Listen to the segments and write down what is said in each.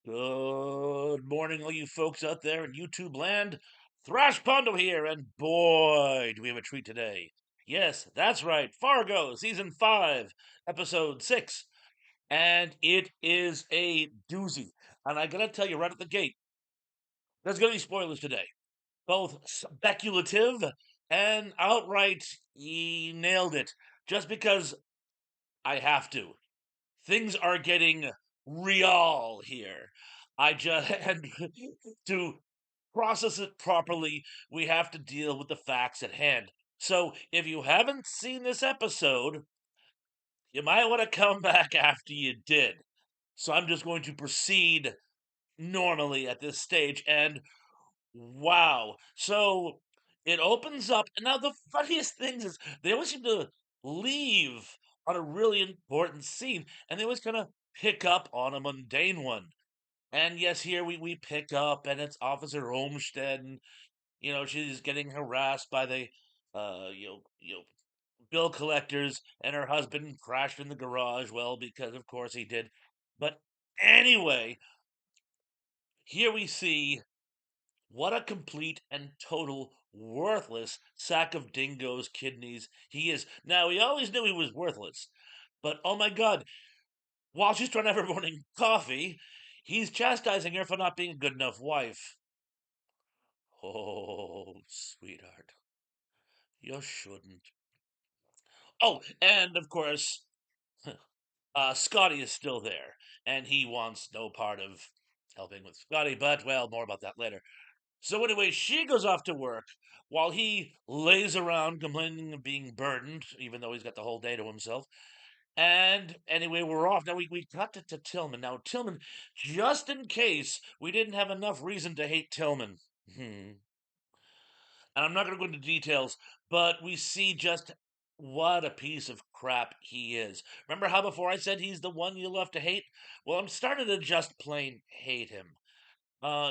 Good morning, all you folks out there in YouTube land. Thrash Pondo here, and boy, do we have a treat today. Yes, that's right, Fargo, Season 5, Episode 6. And it is a doozy. And I gotta tell you right at the gate, there's gonna be spoilers today. Both speculative and outright, ye nailed it. Just because I have to. Things are getting real here. I just and to process it properly, we have to deal with the facts at hand. So, if you haven't seen this episode, you might want to come back after you did. So, I'm just going to proceed normally at this stage. And wow. So, it opens up. And now, the funniest thing is, they always seem to leave on a really important scene, and they always kind of pick up on a mundane one. And yes, here we pick up, and it's Officer Olmsted, and she's getting harassed by the bill collectors, and her husband crashed in the garage. Well, because of course he did. But anyway, here we see what a complete and total worthless sack of dingo's kidneys he is. Now, we always knew he was worthless, but oh my god, while she's trying to have her morning coffee, he's chastising her for not being a good enough wife. Oh, sweetheart, you shouldn't. Oh, and of course, Scotty is still there, and he wants no part of helping with Scotty, but well, more about that later. So anyway, she goes off to work while he lays around complaining of being burdened, even though he's got the whole day to himself. And anyway, we're off. Now we got to Tillman. Now, Tillman, just in case we didn't have enough reason to hate Tillman. And I'm not going to go into details, but we see just what a piece of crap he is. Remember how before I said he's the one you love to hate? Well, I'm starting to just plain hate him.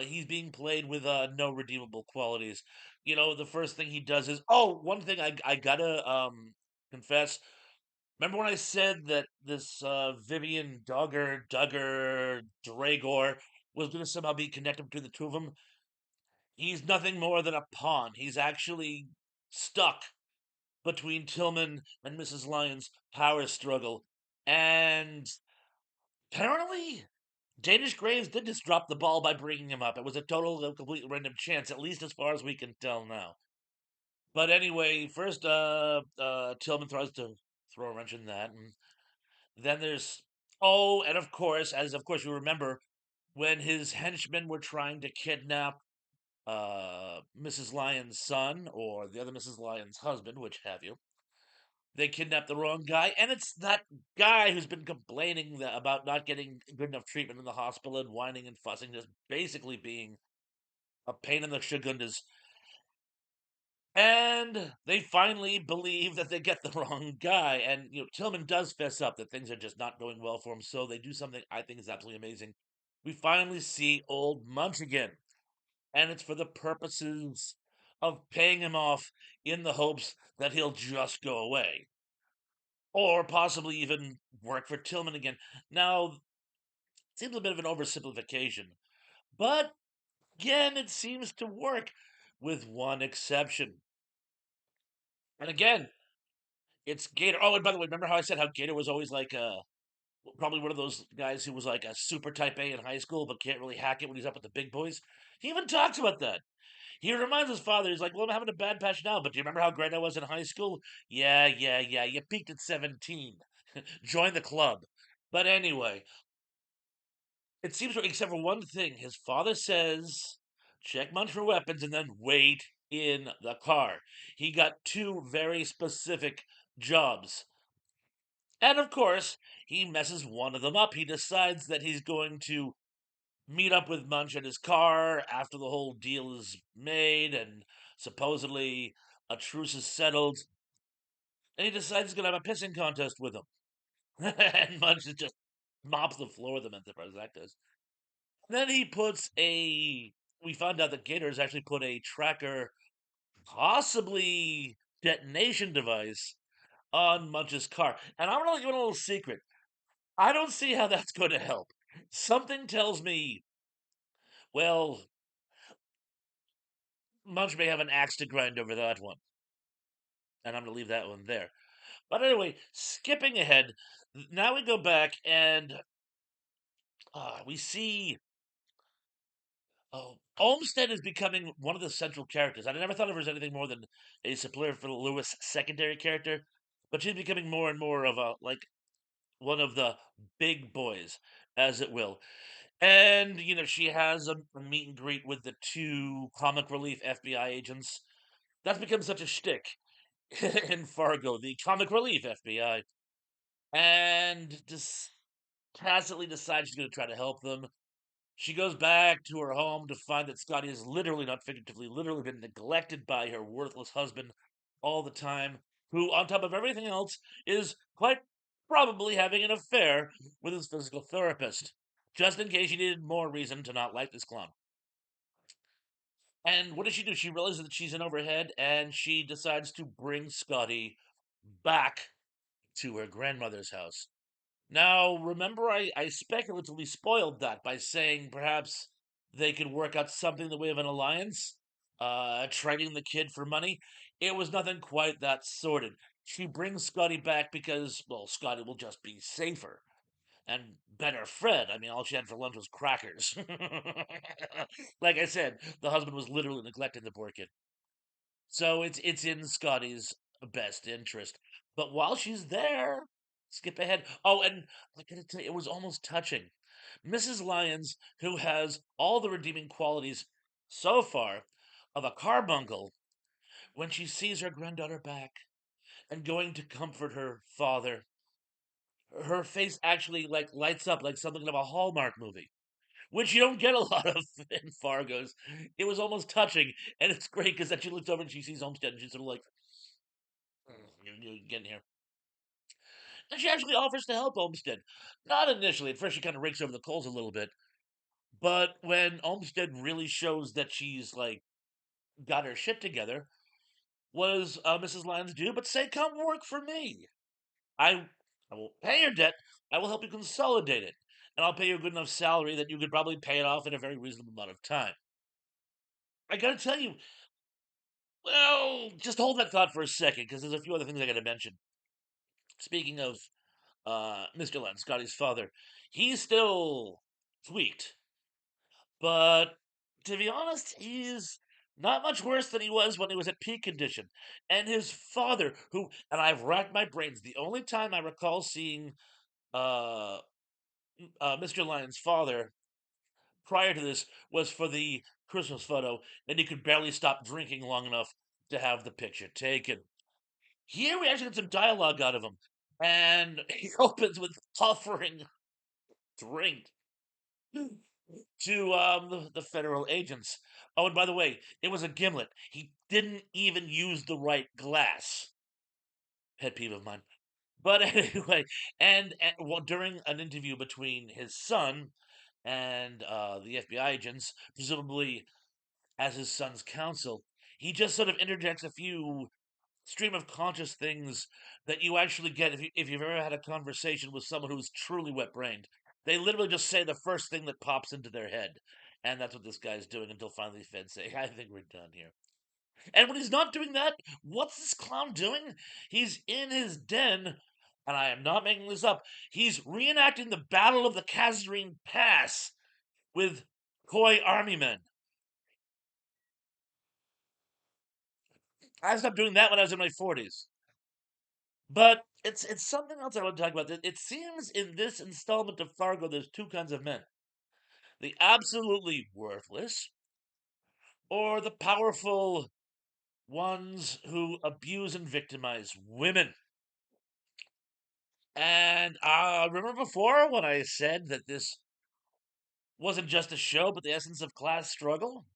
He's being played with no redeemable qualities. The first thing he does is, oh, one thing I gotta confess. Remember when I said that this Vivian Duggar Dragor was gonna somehow be connected between the two of them? He's nothing more than a pawn. He's actually stuck between Tillman and Mrs. Lyons' power struggle. And apparently, Danish Graves did just drop the ball by bringing him up. It was a total, complete random chance, at least as far as we can tell now. But anyway, first, Tillman tries to throw a wrench in that, and then there's and of course, as of course you remember, when his henchmen were trying to kidnap Mrs. Lyon's son or the other Mrs. Lyon's husband, which have you. They kidnapped the wrong guy, and it's that guy who's been complaining about not getting good enough treatment in the hospital and whining and fussing, just basically being a pain in the shagundas. And they finally believe that they get the wrong guy, and Tillman does fess up that things are just not going well for him. So they do something I think is absolutely amazing. We finally see old Munch again, and it's for the purposes of paying him off in the hopes that he'll just go away. Or possibly even work for Tillman again. Now, it seems a bit of an oversimplification, but again, it seems to work with one exception. And again, it's Gator. Oh, and by the way, remember how I said how Gator was always like probably one of those guys who was like a super type A in high school, but can't really hack it when he's up with the big boys? He even talks about that. He reminds his father, he's like, well, I'm having a bad patch now, but do you remember how great I was in high school? Yeah, yeah, yeah. You peaked at 17. Join the club. But anyway, it seems to, except for one thing. His father says, check Munch for weapons and then wait in the car. He got two very specific jobs. And of course, he messes one of them up. He decides that he's going to meet up with Munch at his car after the whole deal is made and supposedly a truce is settled. And he decides he's going to have a pissing contest with him. And Munch just mops the floor with him, as far as that goes. Then he puts a. We found out that Gator has actually put a tracker, possibly detonation device, on Munch's car. And I'm going to give it a little secret. I don't see how that's going to help. Something tells me, well, Munch may have an axe to grind over that one, and I'm going to leave that one there. But anyway, skipping ahead, now we go back and we see. Oh, Olmsted is becoming one of the central characters. I never thought of her as anything more than a Superior Lewis secondary character, but she's becoming more and more of a like one of the big boys, as it will. And she has a meet and greet with the two comic relief FBI agents. That's become such a shtick in Fargo, the comic relief FBI, and just tacitly decides she's going to try to help them. She goes back to her home to find that Scotty has literally, not figuratively, literally been neglected by her worthless husband all the time, who, on top of everything else, is quite probably having an affair with his physical therapist, just in case she needed more reason to not like this clown. And what does she do? She realizes that she's in overhead, and she decides to bring Scotty back to her grandmother's house. Now, remember, I speculatively spoiled that by saying perhaps they could work out something in the way of an alliance, trading the kid for money. It was nothing quite that sordid. She brings Scotty back because, well, Scotty will just be safer and better fed. I mean, all she had for lunch was crackers. Like I said, the husband was literally neglecting the poor kid. So it's in Scotty's best interest. But while she's there, skip ahead. Oh, and I gotta tell you, it was almost touching. Mrs. Lyons, who has all the redeeming qualities so far of a carbuncle, when she sees her granddaughter back and going to comfort her father, her face actually like lights up like something of a Hallmark movie, which you don't get a lot of in Fargo's. It was almost touching, and it's great because then she looks over and she sees Homestead, and she's sort of like, you get in here. And she actually offers to help Olmsted. Not initially. At first, she kind of rakes over the coals a little bit. But when Olmsted really shows that she's, like, got her shit together, was Mrs. Lyons do, but say, come work for me. I, I will pay your debt. I will help you consolidate it. And I'll pay you a good enough salary that you could probably pay it off in a very reasonable amount of time. I gotta tell you, well, just hold that thought for a second, because there's a few other things I gotta mention. Speaking of Mr. Len, Scotty's father, he's still tweaked, but to be honest, he's not much worse than he was when he was at peak condition. And his father, who, and I've racked my brains, the only time I recall seeing uh, Mr. Lyon's father prior to this was for the Christmas photo, and he could barely stop drinking long enough to have the picture taken. Here we actually get some dialogue out of him, and he opens with offering drink to the federal agents. Oh, and by the way, it was a gimlet. He didn't even use the right glass. Pet peeve of mine. But anyway, and well, during an interview between his son and the FBI agents, presumably as his son's counsel, he just sort of interjects a few stream of conscious things that you actually get if you've ever had a conversation with someone who's truly wet brained. They literally just say the first thing that pops into their head. And that's what this guy's doing until finally the feds say, I think we're done here. And when he's not doing that, what's this clown doing? He's in his den, and I am not making this up. He's reenacting the Battle of the Kasserine Pass with Khoi army men. I stopped doing that when I was in my 40s. But it's something else I want to talk about. It seems in this installment of Fargo, there's two kinds of men: the absolutely worthless, or the powerful ones who abuse and victimize women. And remember before when I said that this wasn't just a show, but the essence of class struggle?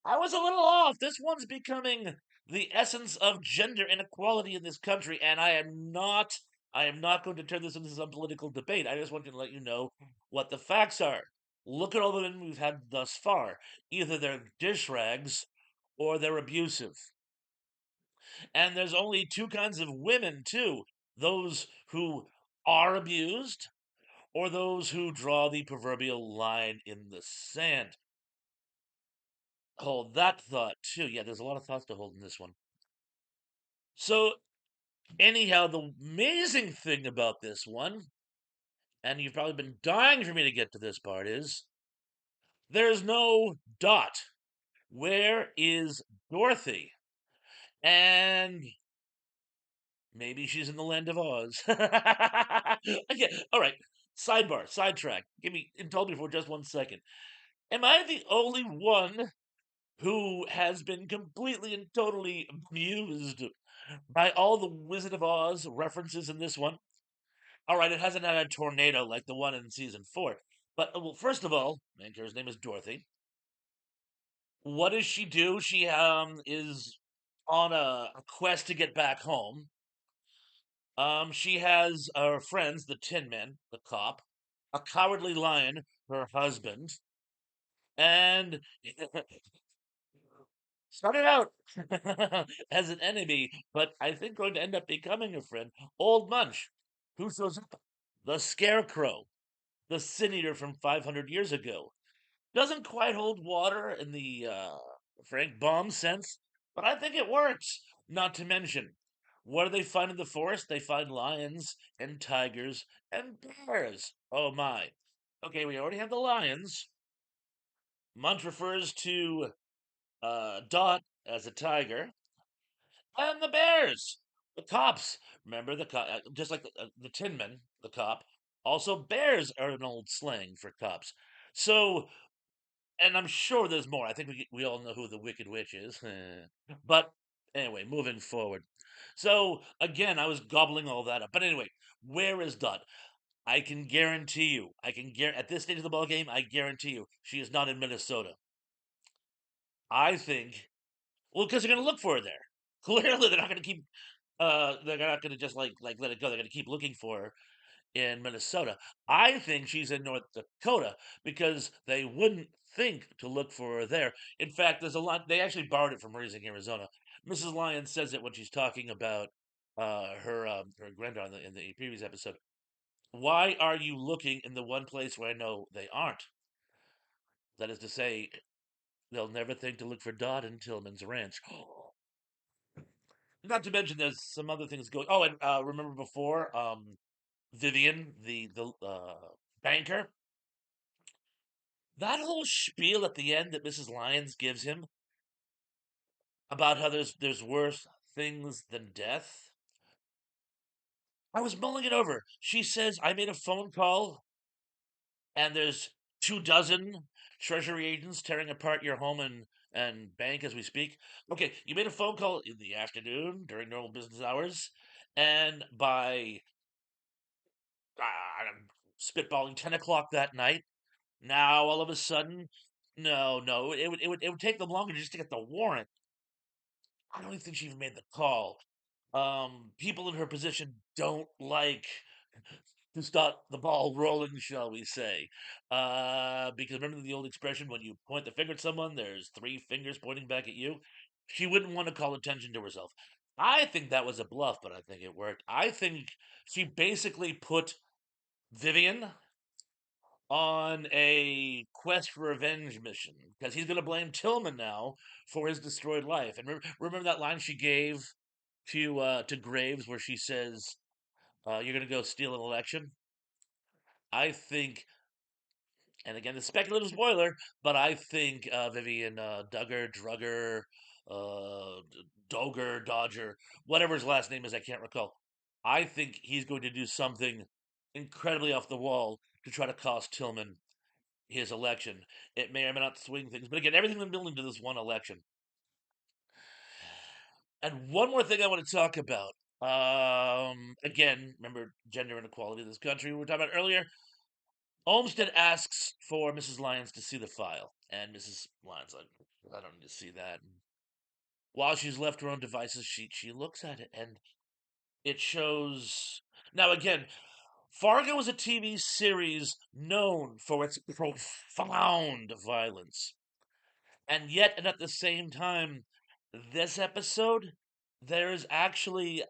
I was a little off. This one's becoming the essence of gender inequality in this country, and I am not going to turn this into some political debate. I just want to let you know what the facts are. Look at all the men we've had thus far. Either they're dish rags or they're abusive. And there's only two kinds of women, too: those who are abused, or those who draw the proverbial line in the sand. Hold that thought too. Yeah, there's a lot of thoughts to hold in this one. So, anyhow, the amazing thing about this one, and you've probably been dying for me to get to this part, is there's no Dot. Where is Dorothy? And maybe she's in the land of Oz. Okay, all right. Sidebar, sidetrack. Indulge me for just 1 second. Am I the only one who has been completely and totally amused by all the Wizard of Oz references in this one? All right, it hasn't had a tornado like the one in season 4. But, well, first of all, main character's name is Dorothy. What does she do? She is on a quest to get back home. She has her friends, the Tin Men, the cop, a cowardly lion, her husband, and started out as an enemy, but I think going to end up becoming a friend. Old Munch, who shows up? The Scarecrow, the Sin Eater from 500 years ago. Doesn't quite hold water in the Frank Baum sense, but I think it works. Not to mention, what do they find in the forest? They find lions and tigers and bears. Oh my. Okay, we already have the lions. Munch refers to Dot as a tiger, and the bears, the cops. Remember just like the Tin Man, the cop. Also, bears are an old slang for cops. So, and I'm sure there's more. I think we all know who the Wicked Witch is. But anyway, moving forward. So again, I was gobbling all that up. But anyway, where is Dot? I can guarantee you. At this stage of the ball game. I guarantee you, she is not in Minnesota. I think. Well, because they're going to look for her there. Clearly, they're not going to keep. They're not going to just like let it go. They're going to keep looking for her in Minnesota. I think she's in North Dakota because they wouldn't think to look for her there. In fact, there's a lot. They actually borrowed it from Raising Arizona. Mrs. Lyons says it when she's talking about her granddaughter in the previous episode. Why are you looking in the one place where I know they aren't? That is to say, they'll never think to look for Dot in Tillman's ranch. Not to mention, there's some other things going. Oh, and remember before, Vivian, the banker, that whole spiel at the end that Mrs. Lyons gives him about how there's worse things than death. I was mulling it over. She says I made a phone call and there's 2 dozen treasury agents tearing apart your home and bank as we speak. Okay, you made a phone call in the afternoon during normal business hours, and by I'm spitballing 10 o'clock that night. Now all of a sudden, no, it would take them longer just to get the warrant. I don't even think she even made the call. People in her position don't like to start the ball rolling, shall we say? Because remember the old expression: when you point the finger at someone, there's 3 fingers pointing back at you. She wouldn't want to call attention to herself. I think that was a bluff, but I think it worked. I think she basically put Vivian on a quest for revenge mission because he's going to blame Tillman now for his destroyed life. And remember that line she gave to Graves where she says, "You're going to go steal an election." I think, and again, the speculative spoiler, but I think Vivian Duggar, Drugger, Doger, Dodger, whatever his last name is, I can't recall. I think he's going to do something incredibly off the wall to try to cost Tillman his election. It may or may not swing things, but again, everything's been building to this one election. And one more thing I want to talk about. Again, remember gender inequality in this country we were talking about earlier. Olmsted asks for Mrs. Lyons to see the file, and Mrs. Lyons like, I don't need to see that. And while she's left to her own devices, she looks at it, and it shows. Now again, Fargo was a TV series known for its profound violence. And yet, and at the same time, this episode, there is actually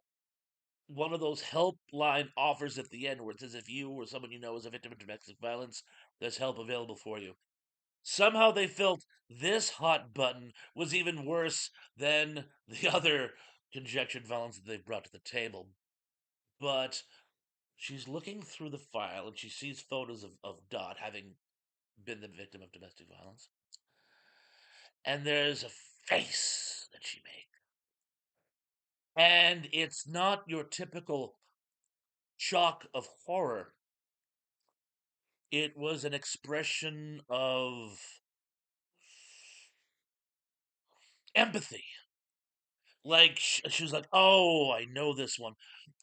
one of those helpline offers at the end where it says if you or someone you know is a victim of domestic violence, there's help available for you. Somehow they felt this hot button was even worse than the other conjectured violence that they've brought to the table. But she's looking through the file and she sees photos of Dot having been the victim of domestic violence. And there's a face that she made. And it's not your typical shock of horror. It was an expression of empathy. Like she was like, "Oh, I know this one."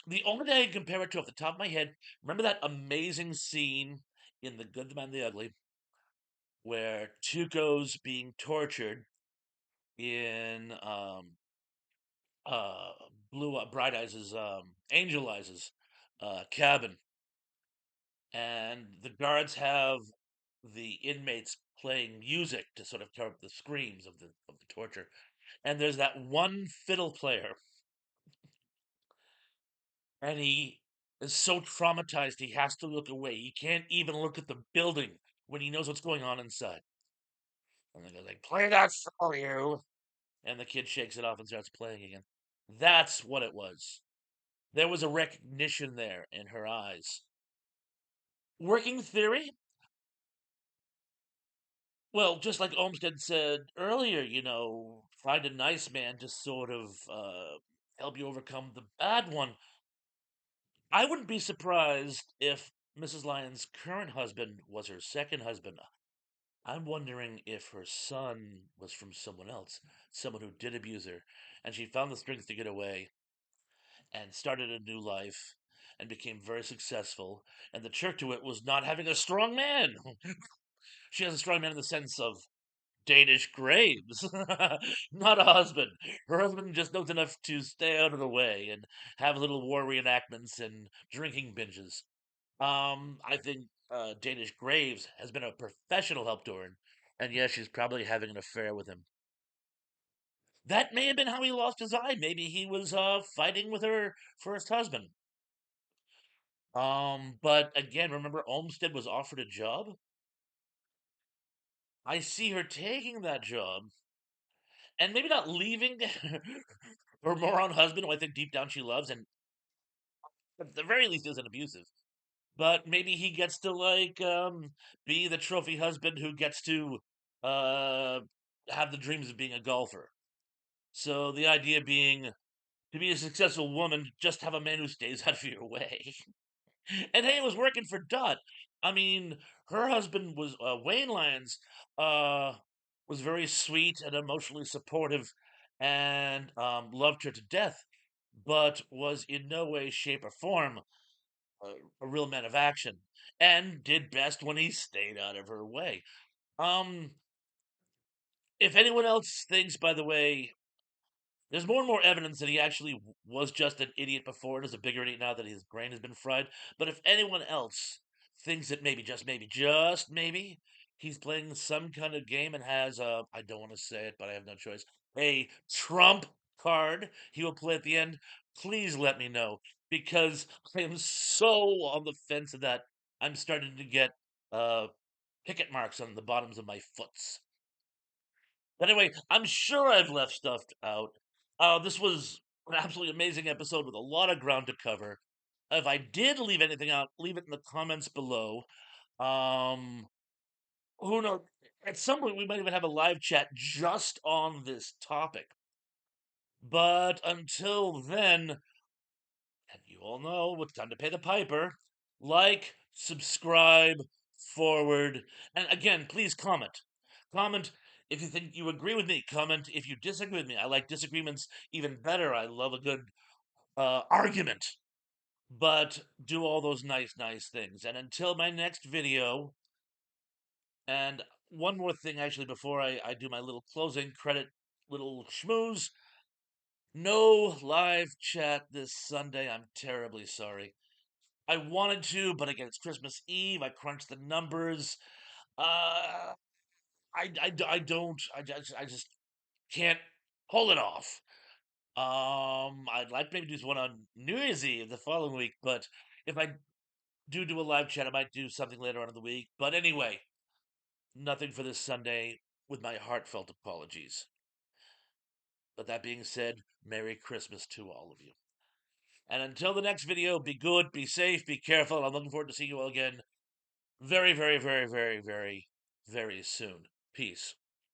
The only thing I can compare it to off the top of my head, remember that amazing scene in The Good, the Man, and the Ugly, where Tuco's being tortured in uh Blue Bright Eyes' Angel Eyes' cabin, and the guards have the inmates playing music to sort of cover up the screams of the torture. And there's that one fiddle player, and he is so traumatized he has to look away. He can't even look at the building when he knows what's going on inside. And the guy's like, "Play that for you," and the kid shakes it off and starts playing again. That's what it was. There was a recognition there in her eyes. Working theory? Well, just like Olmsted said earlier, find a nice man to sort of help you overcome the bad one. I wouldn't be surprised if Mrs. Lyons' current husband was her second husband. I'm wondering if her son was from someone else, someone who did abuse her, and she found the strength to get away and started a new life and became very successful. And the trick to it was not having a strong man. She has a strong man in the sense of Danish graves, not a husband. Her husband just knows enough to stay out of the way and have little war reenactments and drinking binges. I think Danish Graves has been a professional help to her, and yes, she's probably having an affair with him. That may have been how he lost his eye. Maybe he was fighting with her first husband. But again, remember Olmsted was offered a job. I see her taking that job and maybe not leaving her moron husband, who I think deep down she loves, and at the very least isn't abusive. But maybe he gets to be the trophy husband who gets to uh have the dreams of being a golfer. So the idea being to be a successful woman, just have a man who stays out of your way. And hey, it was working for Dot. I mean, her husband was Wayne Lyons, uh, was very sweet and emotionally supportive, and loved her to death, but was in no way, shape, or form a, a real man of action, and did best when he stayed out of her way. Um, if anyone else thinks, by the way, there's more and more evidence that he actually was just an idiot before and is a bigger idiot now that his brain has been fried. But if anyone else thinks that maybe, just maybe, he's playing some kind of game and has a, I don't want to say it, but I have no choice, a trump card he will play at the end, please let me know. Because I am so on the fence of that. I'm starting to get uh, picket marks on the bottoms of my foots. But anyway, I'm sure I've left stuff out. This was an absolutely amazing episode with a lot of ground to cover. If I did leave anything out, leave it in the comments below. Um, who knows? At some point, we might even have a live chat just on this topic. But until then, and you all know it's time to pay the piper. Like, subscribe, forward, and again, please comment. Comment if you think you agree with me. Comment if you disagree with me. I like disagreements even better. I love a good argument. But do all those nice things. And until my next video, and one more thing actually before I do my little closing credit, little schmooze. No live chat this Sunday. I'm terribly sorry. I wanted to, but again, it's Christmas Eve. I crunched the numbers. Uh, I don't. I just can't pull it off. I'd like maybe do one on New Year's Eve the following week, but if I do a live chat, I might do something later on in the week. But anyway, nothing for this Sunday with my heartfelt apologies. But that being said, Merry Christmas to all of you. And until the next video, be good, be safe, be careful. And I'm looking forward to seeing you all again very, very, very, very, very, very soon. Peace.